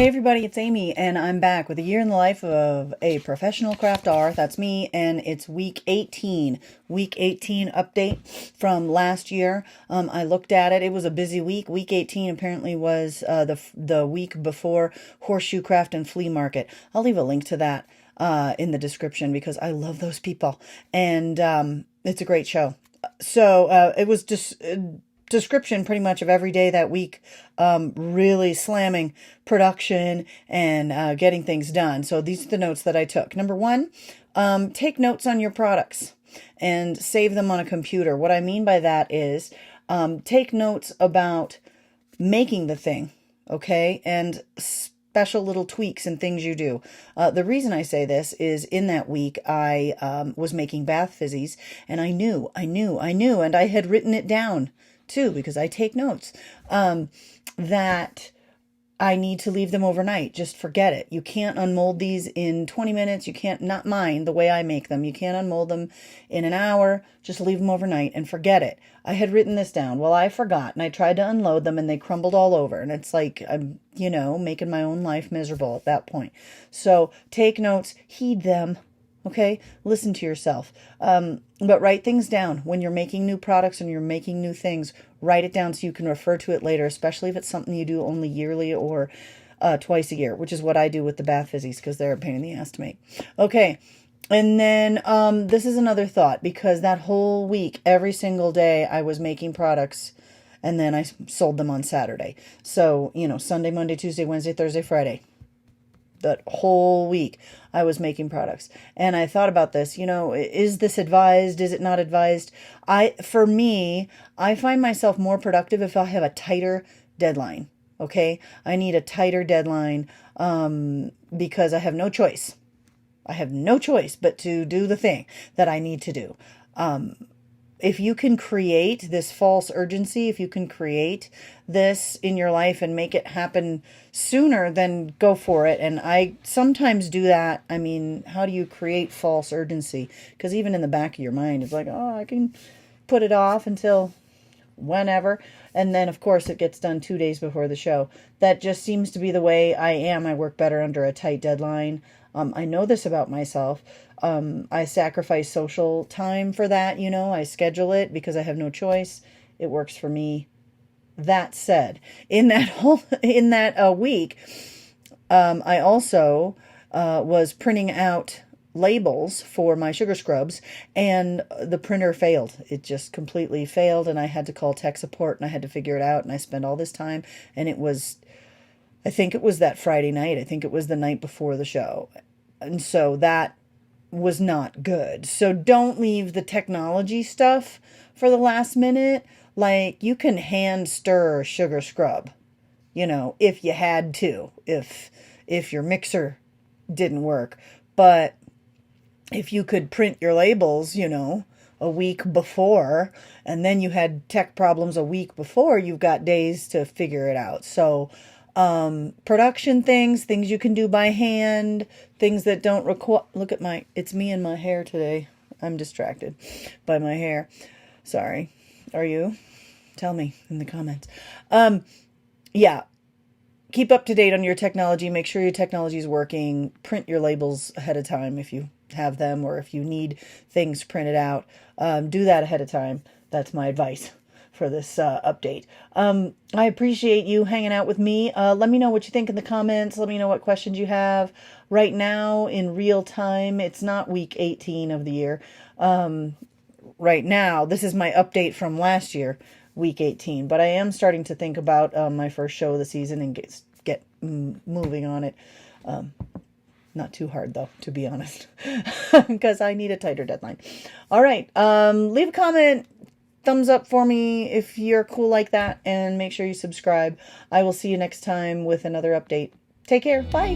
Hey everybody, it's Amy, and I'm back with a year in the life of a professional craft art. That's me, and it's week 18. Week 18 update from last year. I looked at it. It was a busy week. Week 18 apparently was the week before Horseshoe Craft and Flea Market. I'll leave a link to that in the description because I love those people, and it's a great show. So it was just description pretty much of every day that week, really slamming production and getting things done. So these are the notes that I took. Number one, take notes on your products and save them on a computer. What I mean by that is take notes about making the thing, okay, and special little tweaks and things you do. The reason I say this is in that week I was making bath fizzies, and I knew, and I had written it down too, because I take notes, that I need to leave them overnight. Just forget it. You can't unmold these in 20 minutes. You can't, not mine, the way I make them. You can't unmold them in an hour. Just leave them overnight and forget it. I had written this down. Well, I forgot, and I tried to unload them, and they crumbled all over. And it's like I'm, making my own life miserable at that point. So take notes, heed them. Okay, listen to yourself. But write things down when you're making new products and you're making new things. Write it down so you can refer to it later, especially if it's something you do only yearly or twice a year, which is what I do with the bath fizzies because they're a pain in the ass to make. Okay, and then this is another thought, because that whole week, every single day, I was making products, and then I sold them on Saturday. So, Sunday, Monday, Tuesday, Wednesday, Thursday, Friday. That whole week I was making products, and I thought about this, is this advised? Is it not advised? For me, I find myself more productive if I have a tighter deadline. Okay. I need a tighter deadline, because I have no choice. I have no choice but to do the thing that I need to do. If you can create this false urgency, if you can create this in your life and make it happen sooner, then go for it. And I sometimes do that. I mean, how do you create false urgency? Because even in the back of your mind, it's like, oh, I can put it off until whenever. And then, of course, it gets done 2 days before the show. That just seems to be the way I am. I work better under a tight deadline. I know this about myself. I sacrifice social time for that, I schedule it because I have no choice. It works for me. That said, in that week, I also was printing out labels for my sugar scrubs, and the printer failed. It just completely failed, and I had to call tech support, and I had to figure it out, and I spent all this time, and I think it was that Friday night. I think it was the night before the show. And so that was not good. So don't leave the technology stuff for the last minute. Like, you can hand stir sugar scrub, if you had to, if your mixer didn't work. But if you could print your labels, a week before, and then you had tech problems a week before, you've got days to figure it out. So production things you can do by hand, things that don't require, it's me and my hair today. I'm distracted by my hair. Sorry. Are you? Tell me in the comments. Yeah. Keep up to date on your technology. Make sure your technology is working. Print your labels ahead of time if you have them, or if you need things printed out. Do that ahead of time. That's my advice for this update. I appreciate you hanging out with me. Let me know what you think in the comments. Let me know what questions you have. Right now, in real time, it's not week 18 of the year. Right now, this is my update from last year, week 18. But I am starting to think about my first show of the season and get moving on it. Not too hard, though, to be honest, because I need a tighter deadline. All right. Leave a comment. Thumbs up for me if you're cool like that, and make sure you subscribe. I will see you next time with another update. Take care. Bye.